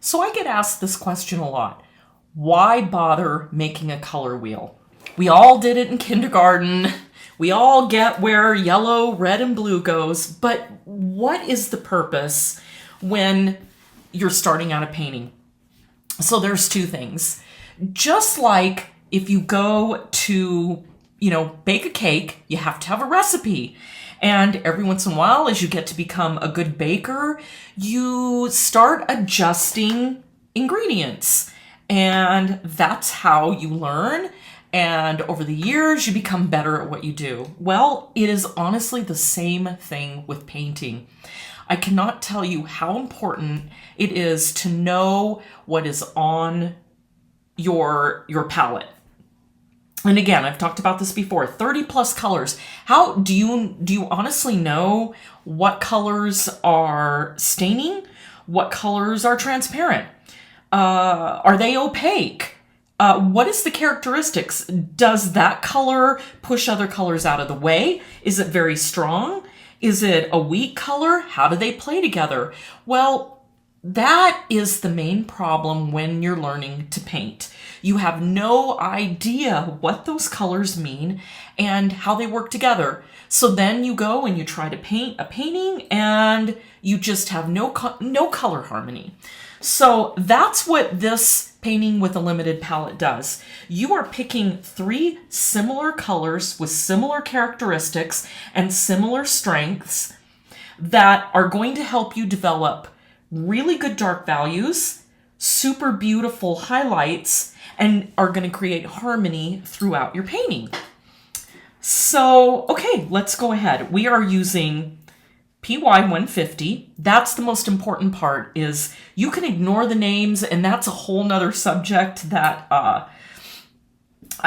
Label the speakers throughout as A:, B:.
A: So I get asked this question a lot. Why bother making a color wheel? We all did it in kindergarten. We all get where yellow, red, and blue goes, but what is the purpose when you're starting out a painting? So there's two things. Just like if you go to, bake a cake, you have to have a recipe. And every once in a while, as you get to become a good baker, you start adjusting ingredients. And that's how you learn. And over the years, you become better at what you do. Well, it is honestly the same thing with painting. I cannot tell you how important it is to know what is on your palette. And again, I've talked about this before, 30 plus colors. How do you honestly know what colors are staining? What colors are transparent? Are they opaque? What is the characteristics? Does that color push other colors out of the way? Is it very strong? Is it a weak color? How do they play together? Well, that is the main problem when you're learning to paint. You have no idea what those colors mean and how they work together. So then you go and you try to paint a painting and you just have no color harmony. So that's what this painting with a limited palette does. You are picking 3 similar colors with similar characteristics and similar strengths that are going to help you develop really good dark values, super beautiful highlights, and are going to create harmony throughout your painting. So, okay, let's go ahead. We are using PY150. That's the most important part. Is you can ignore the names, and that's a whole nother subject that I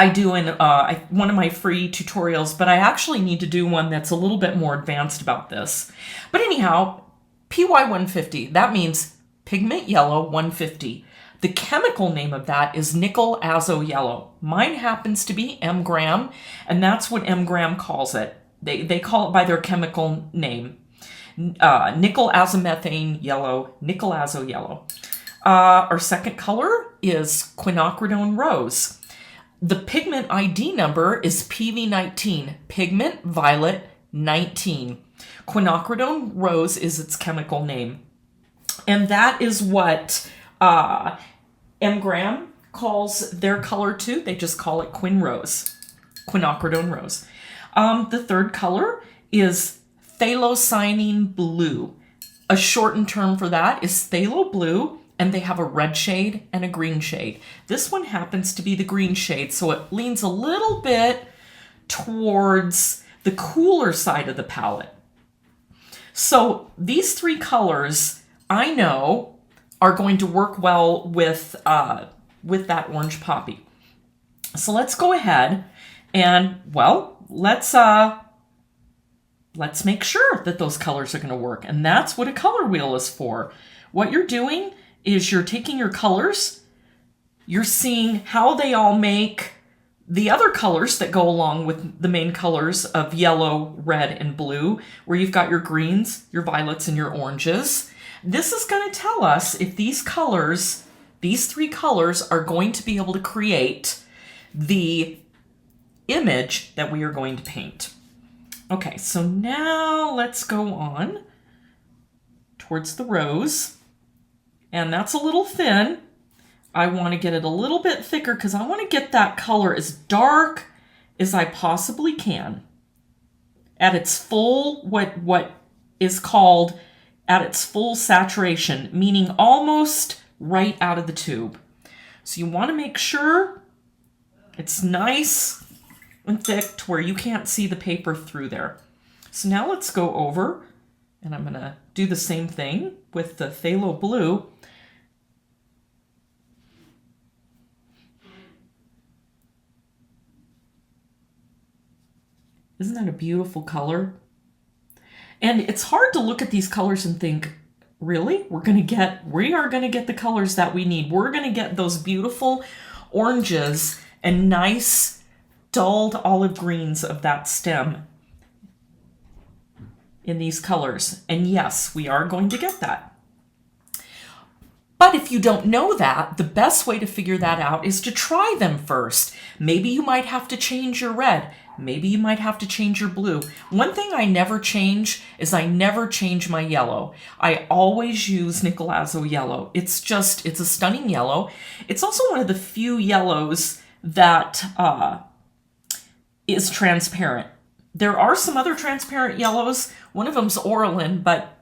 A: do in one of my free tutorials, but I actually need to do one that's a little bit more advanced about this. But anyhow, PY150, that means pigment yellow 150. The chemical name of that is Nickle Azo Yellow. Mine happens to be M-gram, and that's what M-gram calls it. They call it by their chemical name. Nickel azomethane yellow, Nickel Azo Yellow. Our second color is Quinacridone Rose. The pigment ID number is PV19, Pigment Violet 19. Quinacridone Rose is its chemical name. And that is what M-gram calls their color too. They just call it Quinacridone Rose. The third color is Phthalo Blue. A shortened term for that is Phthalo Blue, and they have a red shade and a green shade. This one happens to be the green shade, so it leans a little bit towards the cooler side of the palette. So these 3 colors, I know, are going to work well with that orange poppy. So let's go ahead and, well, let's make sure that those colors are going to work. And that's what a color wheel is for. What you're doing is you're taking your colors, you're seeing how they all make the other colors that go along with the main colors of yellow, red, and blue, where you've got your greens, your violets, and your oranges. This is going to tell us if these colors, these 3 colors, are going to be able to create the image that we are going to paint. Okay, so now let's go on towards the rose. And that's a little thin. I want to get it a little bit thicker because I want to get that color as dark as I possibly can. At its full, what is called at its full saturation, meaning almost right out of the tube. So you want to make sure it's nice and thick to where you can't see the paper through there. So now let's go over, and I'm going to do the same thing with the Phthalo Blue. Isn't that a beautiful color? And it's hard to look at these colors and think, really? We are going to get the colors that we need. We're going to get those beautiful oranges and nice dulled olive greens of that stem in these colors. And yes, we are going to get that. But if you don't know that, the best way to figure that out is to try them first. Maybe you might have to change your red. Maybe you might have to change your blue. One thing I never change is I never change my yellow. I always use Nickle yellow. It's a stunning yellow. It's also one of the few yellows that is transparent. There are some other transparent yellows. One of them's Orlin, but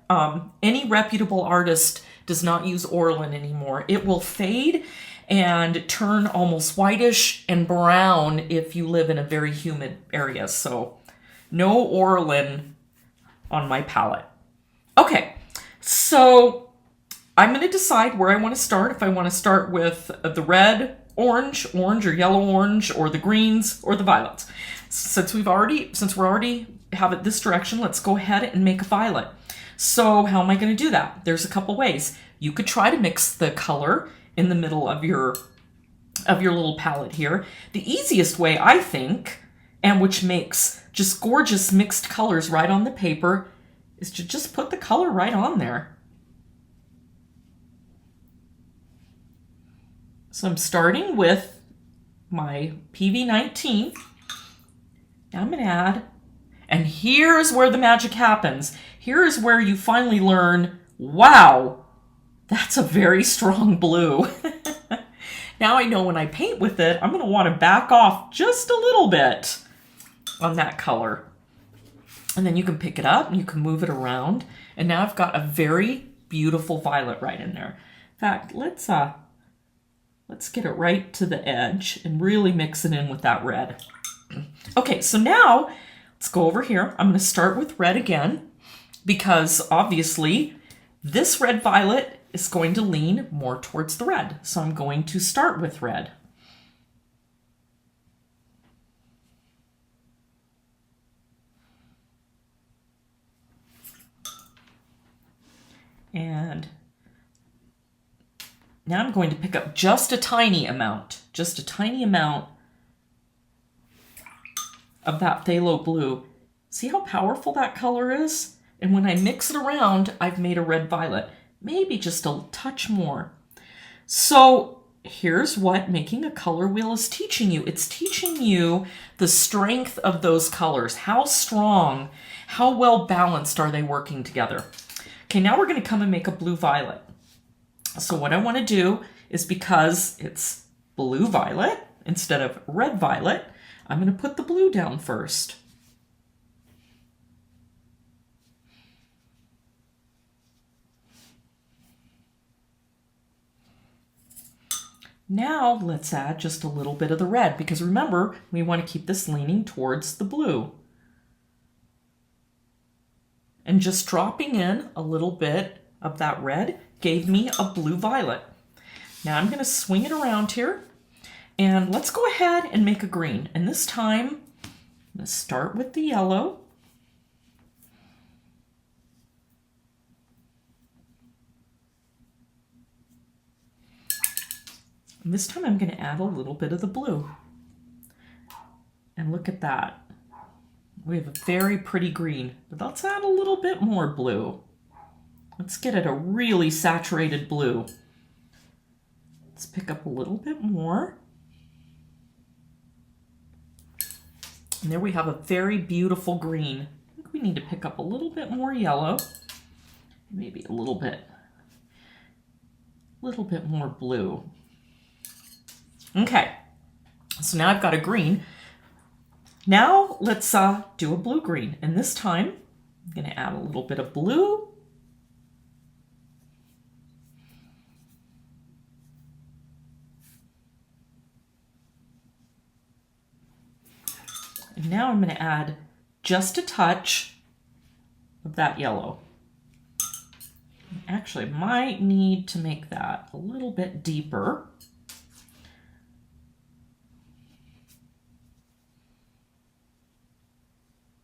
A: any reputable artist does not use Orlin anymore. It will fade and turn almost whitish and brown if you live in a very humid area. So no Orlin on my palette. Okay, so I'm going to decide where I want to start. If I want to start with the red, orange or yellow orange, or the greens or the violets. Since we already have it this direction, let's go ahead and make a violet. So how am I going to do that? There's a couple ways. You could try to mix the color in the middle of your little palette here. The easiest way, I think, and which makes just gorgeous mixed colors right on the paper, is to just put the color right on there. So I'm starting with my PV19. Now I'm going to add, and here's where the magic happens. Here is where you finally learn, wow, that's a very strong blue. Now I know when I paint with it, I'm going to want to back off just a little bit on that color. And then you can pick it up and you can move it around. And now I've got a very beautiful violet right in there. In fact, let's get it right to the edge and really mix it in with that red. Okay, so now let's go over here. I'm going to start with red again, because obviously this red violet is going to lean more towards the red. So I'm going to start with red. And now I'm going to pick up just a tiny amount of that Phthalo Blue. See how powerful that color is? And when I mix it around, I've made a red violet. Maybe just a touch more. So here's what making a color wheel is teaching you. It's teaching you the strength of those colors. How strong, how well balanced are they working together? Okay, now we're going to come and make a blue violet. So what I want to do is, because it's blue violet instead of red violet, I'm going to put the blue down first. Now let's add just a little bit of the red, because remember, we want to keep this leaning towards the blue. And just dropping in a little bit of that red gave me a blue violet. Now I'm going to swing it around here, and let's go ahead and make a green. And this time, I'm going to start with the yellow. And this time I'm going to add a little bit of the blue. And look at that. We have a very pretty green, but let's add a little bit more blue. Let's get it a really saturated blue. Let's pick up a little bit more. And there we have a very beautiful green. I think we need to pick up a little bit more yellow. Maybe a little bit more blue. Okay, so now I've got a green. Now let's do a blue-green. And this time, I'm going to add a little bit of blue. And now I'm going to add just a touch of that yellow. Actually, I might need to make that a little bit deeper.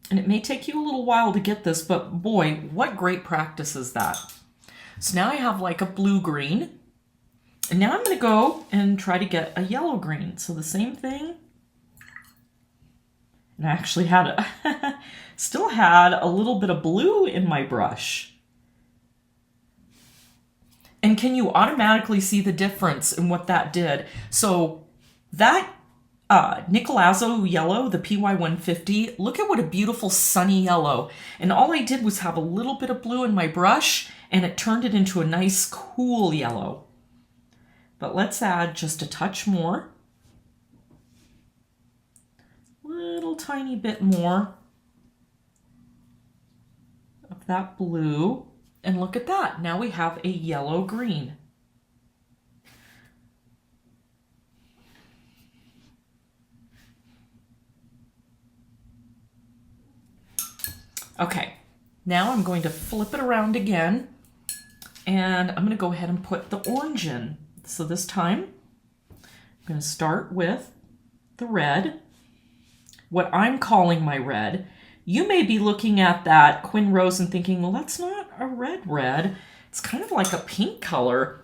A: And it may take you a little while to get this, but boy, what great practice is that. So now I have like a blue-green. And now I'm going to go and try to get a yellow-green. So the same thing. And I actually had still had a little bit of blue in my brush. And can you automatically see the difference in what that did? So that Nickel yellow, the PY150, look at what a beautiful sunny yellow. And all I did was have a little bit of blue in my brush and it turned it into a nice cool yellow. But let's add just a touch more. Little tiny bit more of that blue. And look at that. Now we have a yellow green. Okay, now I'm going to flip it around again and I'm going to go ahead and put the orange in. So this time I'm going to start with the red, what I'm calling my red. You may be looking at that Quin Rose and thinking, well, that's not a red. It's kind of like a pink color,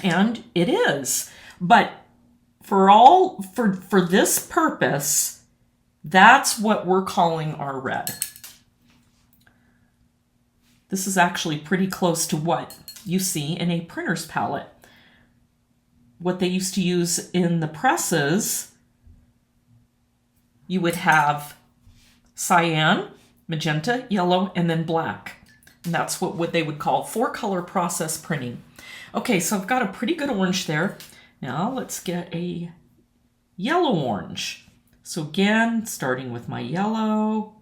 A: and it is. But for this purpose, that's what we're calling our red. This is actually pretty close to what you see in a printer's palette. What they used to use in the presses, you would have cyan, magenta, yellow, and then black. And that's what they would call 4-color process printing. Okay, so I've got a pretty good orange there. Now let's get a yellow orange. So again, starting with my yellow.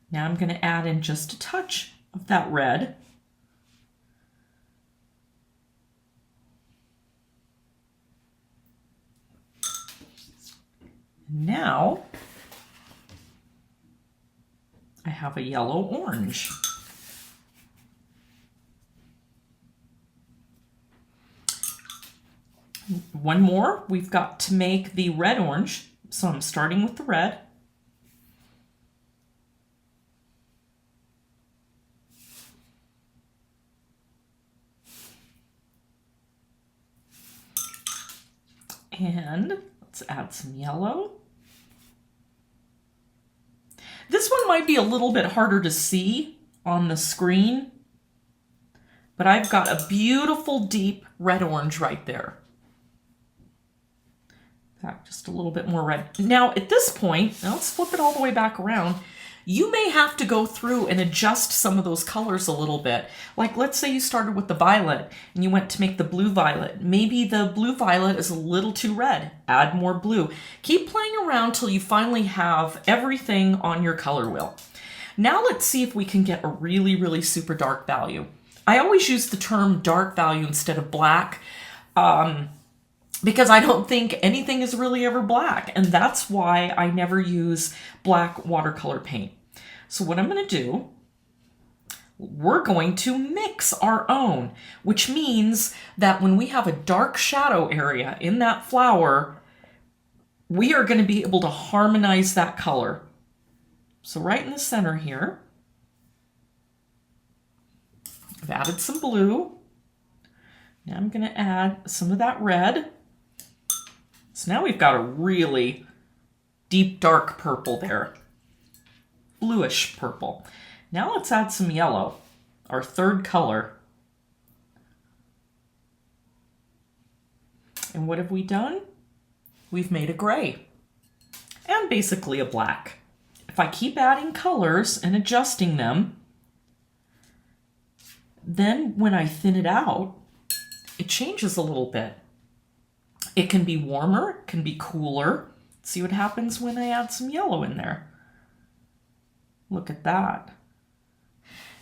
A: Now I'm going to add in just a touch of that red. Now I have a yellow orange. One more, we've got to make the red orange. So I'm starting with the red. And let's add some yellow. This one might be a little bit harder to see on the screen, but I've got a beautiful deep red-orange right there. In fact, just a little bit more red. Now at this point, now let's flip it all the way back around. You may have to go through and adjust some of those colors a little bit. Like let's say you started with the violet and you went to make the blue violet. Maybe the blue violet is a little too red. Add more blue. Keep playing around till you finally have everything on your color wheel. Now let's see if we can get a really, really super dark value. I always use the term dark value instead of black because I don't think anything is really ever black. And that's why I never use black watercolor paint. So what I'm going to do, we're going to mix our own, which means that when we have a dark shadow area in that flower, we are going to be able to harmonize that color. So right in the center here, I've added some blue. Now I'm going to add some of that red. So now we've got a really deep dark purple there. Bluish purple. Now let's add some yellow, our third color. And what have we done? We've made a gray and basically a black. If I keep adding colors and adjusting them, then when I thin it out, it changes a little bit. It can be warmer, it can be cooler. See what happens when I add some yellow in there. Look at that.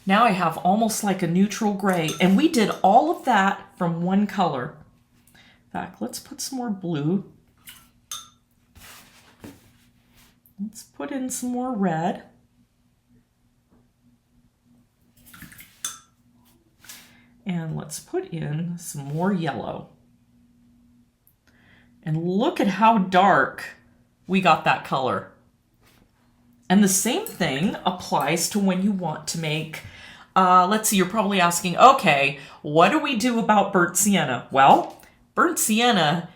A: Now I have almost like a neutral gray, and we did all of that from one color. In fact, let's put some more blue. Let's put in some more red. And let's put in some more yellow. And look at how dark we got that color. And the same thing applies to when you want to make, let's see, you're probably asking, okay, what do we do about burnt sienna? Well, burnt sienna,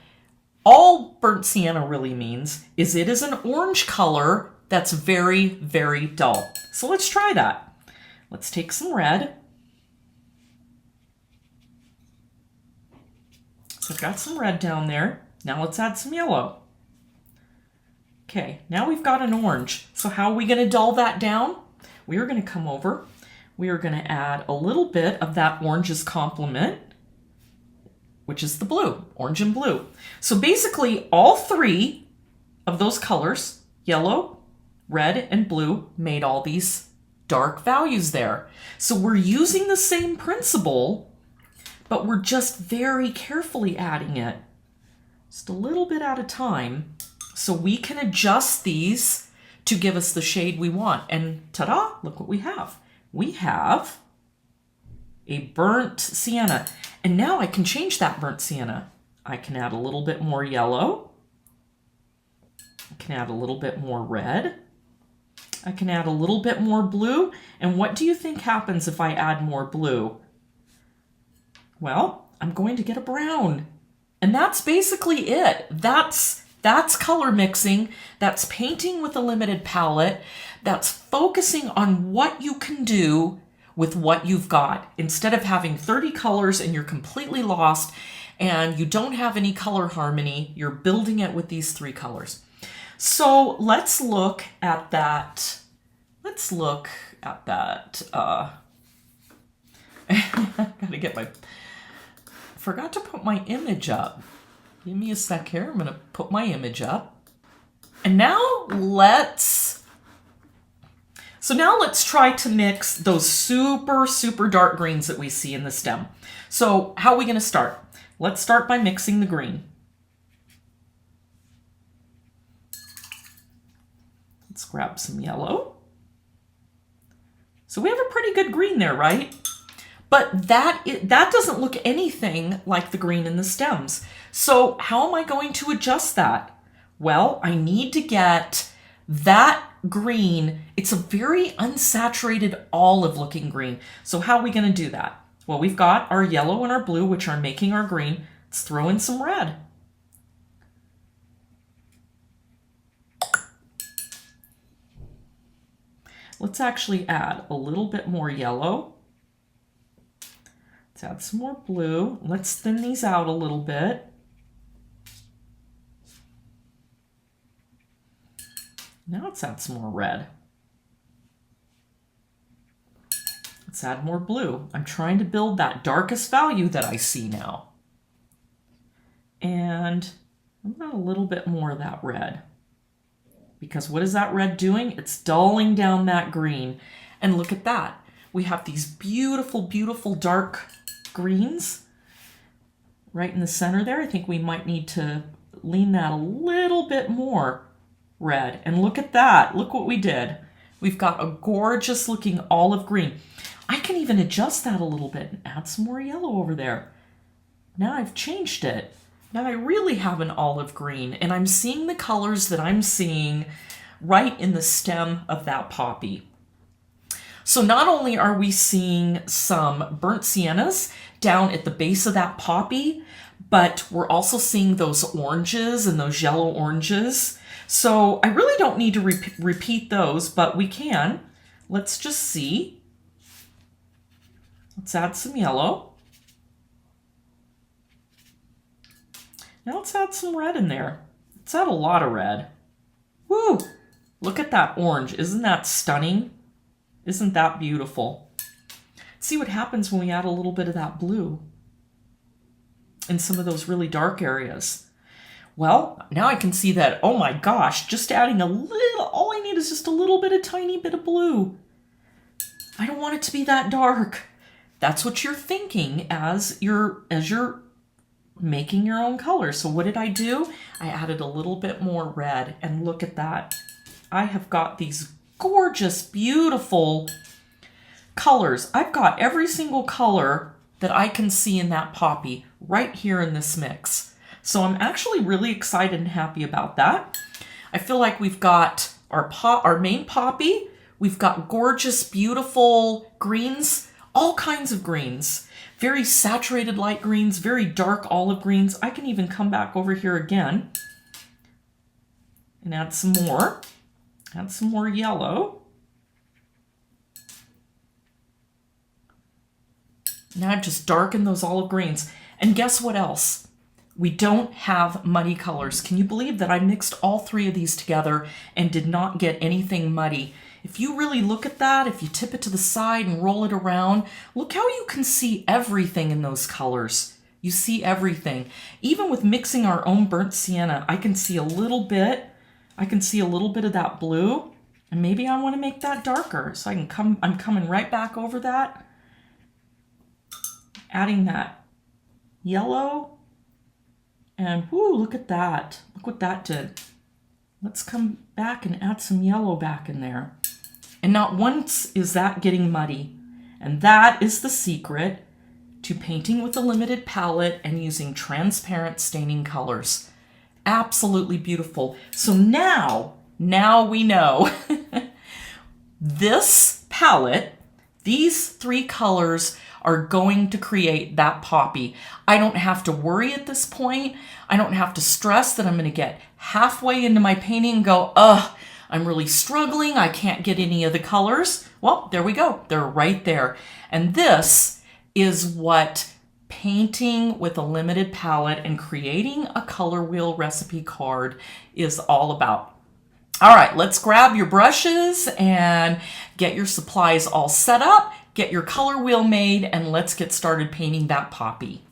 A: all burnt sienna really means is it is an orange color that's very, very dull. So let's try that. Let's take some red. got some red down there. Now let's add some yellow. Okay, now we've got an orange. So how are we going to dull that down? We are going to come over. We are going to add a little bit of that orange's complement, which is the blue, orange and blue. So basically all three of those colors, yellow, red, and blue, made all these dark values there. So we're using the same principle, but we're just very carefully adding it, just a little bit at a time, so we can adjust these to give us the shade we want. And ta-da, look what we have. We have a burnt sienna. And now I can change that burnt sienna. I can add a little bit more yellow. I can add a little bit more red. I can add a little bit more blue. And what do you think happens if I add more blue? Well, I'm going to get a brown. And that's basically it. That's color mixing. That's painting with a limited palette. That's focusing on what you can do with what you've got. Instead of having 30 colors and you're completely lost and you don't have any color harmony, you're building it with these 3 colors. So let's look at that. Gotta get my, forgot to put my image up. Give me a sec here. I'm gonna put my image up. And now let's try to mix those super, super dark greens that we see in the stem. So how are we gonna start? Let's start by mixing the green. Let's grab some yellow. So we have a pretty good green there, right? But that doesn't look anything like the green in the stems. So how am I going to adjust that? Well, I need to get that green. It's a very unsaturated olive looking green. So how are we going to do that? Well, we've got our yellow and our blue, which are making our green. Let's throw in some red. Let's actually add a little bit more yellow. Let's add some more blue. Let's thin these out a little bit. Now let's add some more red. Let's add more blue. I'm trying to build that darkest value that I see now. And I'm gonna add a little bit more of that red. Because what is that red doing? It's dulling down that green. And look at that. We have these beautiful, beautiful dark greens right in the center there. I think we might need to lean that a little bit more red. And look at that. Look what we did. We've got a gorgeous looking olive green. I can even adjust that a little bit and add some more yellow over there. Now I've changed it. Now I really have an olive green, and I'm seeing the colors that I'm seeing right in the stem of that poppy. So not only are we seeing some burnt siennas down at the base of that poppy, but we're also seeing those oranges and those yellow oranges. So I really don't need to repeat those, but we can. Let's just see. Let's add some yellow. Now let's add some red in there. Let's add a lot of red. Woo! Look at that orange. Isn't that stunning? Isn't that beautiful? See what happens when we add a little bit of that blue in some of those really dark areas. Well, now I can see that, oh my gosh, just adding a little, all I need is just a little bit, a tiny bit of blue. I don't want it to be that dark. That's what you're thinking as you're making your own color. So what did I do? I added a little bit more red, and look at that. I have got these gorgeous, beautiful colors. I've got every single color that I can see in that poppy right here in this mix. So I'm actually really excited and happy about that. I feel like we've got our main poppy. We've got gorgeous, beautiful greens, all kinds of greens. Very saturated light greens, very dark olive greens. I can even come back over here again and add some more. Add some more yellow. Now I've just darkened those olive greens. And guess what else? We don't have muddy colors. Can you believe that I mixed all three of these together and did not get anything muddy? If you really look at that, if you tip it to the side and roll it around, look how you can see everything in those colors. You see everything. Even with mixing our own burnt sienna, I can see a little bit. I can see a little bit of that blue, and maybe I want to make that darker. So I'm coming right back over that, adding that yellow. And whoo, look at that. Look what that did. Let's come back and add some yellow back in there. And not once is that getting muddy. And that is the secret to painting with a limited palette and using transparent staining colors. Absolutely beautiful. So now we know this palette, these three colors are going to create that poppy. I don't have to worry at this point. I don't have to stress that I'm going to get halfway into my painting and go, ugh, I'm really struggling. I can't get any of the colors. Well, there we go. They're right there. And this is what painting with a limited palette and creating a color wheel recipe card is all about. All right, let's grab your brushes and get your supplies all set up, get your color wheel made, and let's get started painting that poppy.